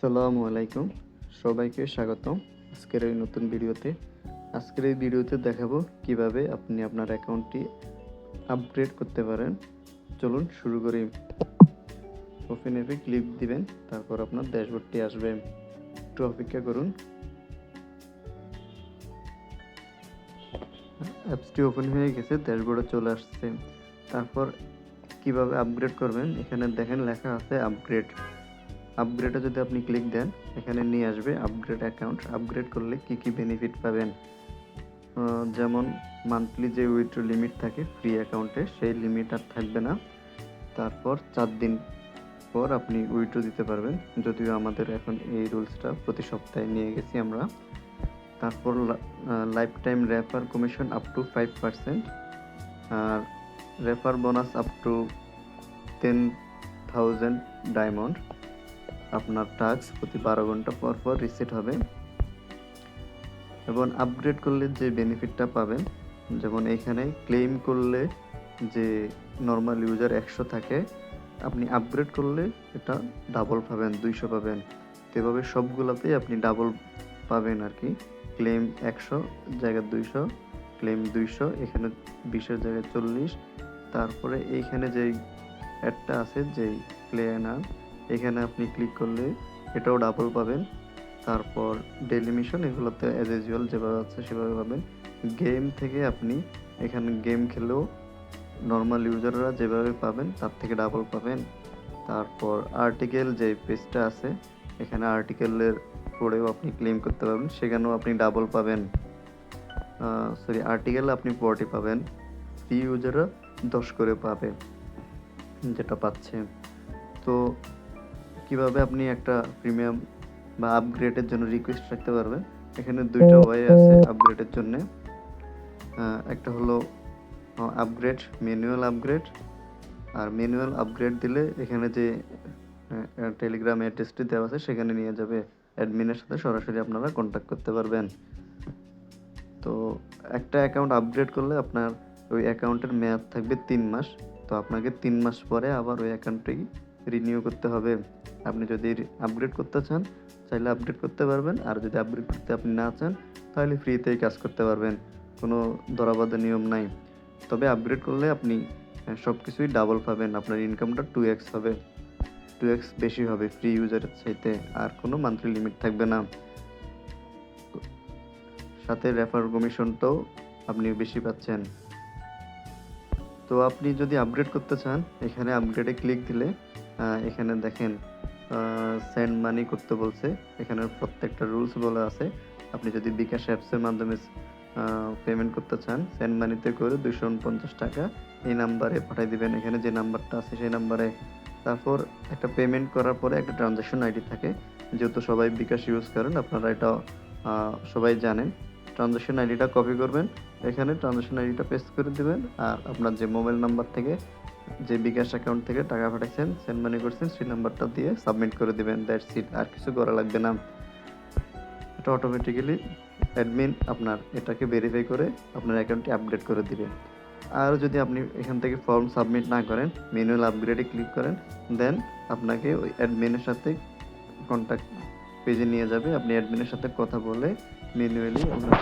আসসালামু আলাইকুম, সবাইকে স্বাগতম আজকের এই নতুন ভিডিওতে। আজকের এই ভিডিওতে দেখাবো কিভাবে আপনি আপনার অ্যাকাউন্টটি আপগ্রেড করতে পারেন। চলুন শুরু করি। ওপেন অ্যাপে ক্লিক দিবেন, তারপর আপনার ড্যাশবোর্ডটি আসবে। একটু অপেক্ষা করুন। অ্যাপসটি ওপেন হয়ে গেছে, ড্যাশবোর্ডে চলে আসছে। তারপর কিভাবে আপগ্রেড করবেন, এখানে দেখেন লেখা আছে আপগ্রেডে যদি আপনি ক্লিক দেন, এখানে নিয়ে আসবে আপগ্রেড অ্যাকাউন্ট। আপগ্রেড করলে কি কি বেনিফিট পাবেন, যেমন মান্থলি যে উইথড্র লিমিট থাকে ফ্রি অ্যাকাউন্টে, সেই লিমিট আর থাকবে না। তারপর 4 দিন পর আপনি উইথড্র দিতে পারবেন, যদিও আমাদের এখন এই রুলসটা প্রতি সপ্তাহে নিয়ে গেছি আমরা। তারপর life time refer commission up to 5%, আর refer bonus up to 10,000 diamond. আপনার টাস্ক প্রতি 12 ঘন্টা পর পর রিসেট হবে। এবং আপগ্রেড করলে যে বেনিফিটটা পাবেন, যেমন এখানে ক্লেম করলে যে নর্মাল ইউজার 100 থাকে, আপনি আপগ্রেড করলে এটা ডাবল পাবেন, 200 পাবেন। তো এভাবে সবগুলোতেই আপনি ডাবল পাবেন আর কি। ক্লেম 100 জায়গায় 200, ক্লেম 200 এখানে 20-এর জায়গায় 40। তারপরে এইখানে যেই অ্যাডটা আছে, যেই ক্লেনার, এখানে আপনি ক্লিক করলে এটাও ডাবল পাবেন। তারপর ডেইলি মিশন, এগুলোতে অ্যাজ ইউজুয়াল যেভাবে আছে সেভাবে পাবেন। গেম থেকে আপনি এখানে গেম খেলেও নর্মাল ইউজাররা যেভাবে পাবেন তার থেকে ডাবল পাবেন। তারপর আর্টিকেল যে পেজটা আছে, এখানে আর্টিকেলের পড়েও আপনি ক্লেম করতে পারবেন, সেখানেও আপনি ডাবল পাবেন। আর্টিকেল আপনি 40 পাবেন, ফ্রি ইউজাররা 10 করে পাবে, যেটা পাচ্ছে। তো কিভাবে আপনি একটা প্রিমিয়াম বা আপগ্রেডের জন্য রিকোয়েস্ট রাখতে পারবেন, এখানে দুইটা ওয়ে আছে আপগ্রেডের জন্য। একটা হলো আপগ্রেড, ম্যানুয়াল আপগ্রেড। আর ম্যানুয়াল আপগ্রেড দিলে এখানে যে টেলিগ্রাম অ্যাড্রেসটি দেওয়া আছে সেখানে নিয়ে যাবে, অ্যাডমিনের সাথে সরাসরি আপনারা কন্ট্যাক্ট করতে পারবেন। তো একটা অ্যাকাউন্ট আপগ্রেড করলে আপনার ওই অ্যাকাউন্টের মেয়াদ থাকবে 3 মাস। তো আপনাকে 3 মাস পরে আবার ওই অ্যাকাউন্টটি রিনিউ করতে হবে। আপনি যদি আপগ্রেড করতে চান, চাইলে আপগ্রেড করতে পারবেন, আর যদি আপগ্রেড করতে আপনি না চান, তাহলে ফ্রিতেই কাজ করতে পারবেন, কোনো ধরাবাঁধা নিয়ম নাই। তবে আপগ্রেড করলে আপনি সব কিছুই ডাবল পাবেন, আপনার ইনকামটা 2x হবে, 2x বেশি হবে ফ্রি ইউজারের চাইতে, আর কোনো মান্থলি লিমিট থাকবে না। সাথে রেফার কমিশনটাও আপনি বেশি পাচ্ছেন। তো আপনি যদি আপগ্রেড করতে চান, এখানে আপগ্রেডে ক্লিক দিলে এখানে দেখেন সেন্ড মানি করতে বলছে, এখানে প্রত্যেকটা রুলস বলা আছে। আপনি যদি বিকাশ অ্যাপসের মাধ্যমে পেমেন্ট করতে চান, সেন্ড মানিতে করে 249 টাকা এই নাম্বারে পাঠিয়ে দিবেন, এখানে যে নাম্বারটা আছে সেই নাম্বারে। তারপর একটা পেমেন্ট করার পরে একটা ট্রানজ্যাকশন আইডি থাকে, যেহেতু সবাই বিকাশ ইউজ করেন আপনারা এটা সবাই জানেন। ট্রানজ্যাকশন আইডিটা কপি করবেন, এখানে ট্রানজ্যাকশন আইডিটা পেস্ট করে দেবেন, আর আপনার যে মোবাইল নাম্বার থেকে, যে বিকাশ অ্যাকাউন্ট থেকে টাকা পাঠাচ্ছেন, সেন্ড মানি করছেন, সেই নাম্বারটা দিয়ে সাবমিট করে দিবেন। দ্যাটস ইট, আর কিছু করা লাগবে না। এটা অটোমেটিক্যালি অ্যাডমিন আপনার এটাকে ভেরিফাই করে আপনার অ্যাকাউন্টটি আপডেট করে দিবে। আর যদি আপনি এখান থেকে ফর্ম সাবমিট না করেন, ম্যানুয়াল আপগ্রেডে ক্লিক করেন, দেন আপনাকে ওই অ্যাডমিনের সাথে কন্ট্যাক্ট পেজে নিয়ে যাবে। আপনি অ্যাডমিনের সাথে কথা বলে ম্যানুয়ালি আপনার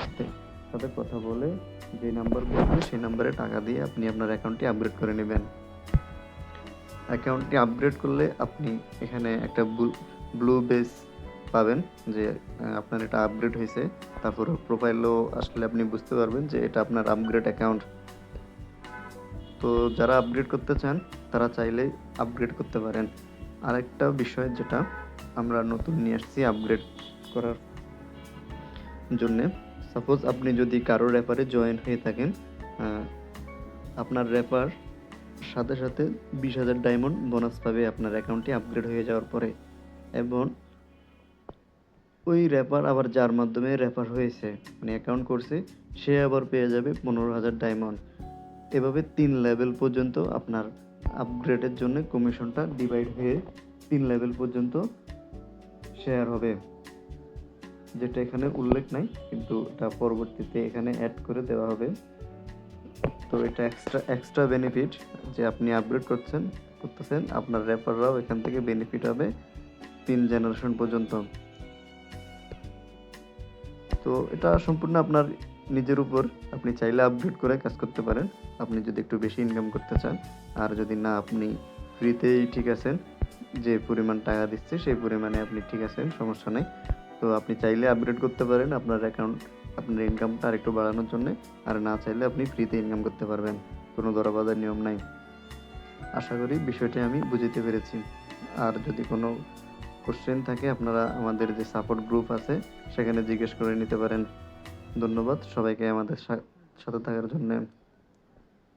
সাথে কথা বলে যে নাম্বার বলবে সেই নাম্বারে টাকা দিয়ে আপনি আপনার অ্যাকাউন্টটি আপগ্রেড করে নেবেন। অ্যাকাউন্টটি আপগ্রেড করলে আপনি এখানে একটা ব্লু বেস পাবেন, যে আপনার এটা আপগ্রেড হয়েছে। তারপর প্রোফাইলও আসলে আপনি বুঝতে পারবেন যে এটা আপনার আপগ্রেড অ্যাকাউন্ট। তো যারা আপগ্রেড করতে চান তারা চাইলেই আপগ্রেড করতে পারেন। আরেকটা বিষয় যেটা আমরা নতুন নিয়ে আসছি আপগ্রেড করার জন্যে, সাপোজ আপনি যদি কারো রেফারে জয়েন হয়ে থাকেন, আপনার রেফার সাথে সাথে 20,000 ডায়মন্ড বোনাস পাবে আপনার অ্যাকাউন্টটি আপগ্রেড হয়ে যাওয়ার পরে। এবং ওই রেফার আবার যার মাধ্যমে রেফার হয়েছে, মানে অ্যাকাউন্ট করছে, সে আবার পেয়ে যাবে 15,000 ডায়মন্ড। এভাবে 3 লেভেল পর্যন্ত আপনার আপগ্রেডের জন্য কমিশনটা ডিভাইড হয়ে 3 লেভেল পর্যন্ত শেয়ার হবে, যেটা এখানে উল্লেখ নাই, কিন্তু এটা পরবর্তীতে এখানে অ্যাড করে দেওয়া হবে। তো এটা এক্সট্রা বেনিফিট, যে আপনি আপগ্রেড করতেছেন, আপনার রেফাররাও এখান থেকে বেনিফিট হবে। 3 জেনারেশন পর্যন্ত। তো এটা সম্পূর্ণ আপনার নিজের উপর। আপনি চাইলে আপগ্রেড করে কাজ করতে পারেন, আপনি যদি একটু বেশি ইনকাম করতে চান। আর যদি না, আপনি ফ্রিতেই ঠিক আছেন, যে পরিমাণ টাকা দিচ্ছে সেই পরিমাণে আপনি ঠিক আছেন, সমস্যা নাই। তো আপনি চাইলে আপগ্রেড করতে পারেন আপনার অ্যাকাউন্ট, আপনার ইনকামটা আরেকটু বাড়ানোর জন্যে। আর না চাইলে আপনি ফ্রিতে ইনকাম করতে পারবেন, কোনো ধরা নিয়ম নাই। আশা করি বিষয়টি আমি বুঝাইতে পেরেছি। আর যদি কোনো কোশ্চেন থাকে আপনারা আমাদের যে সাপোর্ট গ্রুপ আছে সেখানে জিজ্ঞেস করে নিতে পারেন। ধন্যবাদ সবাইকে আমাদের সাথে থাকার জন্যে।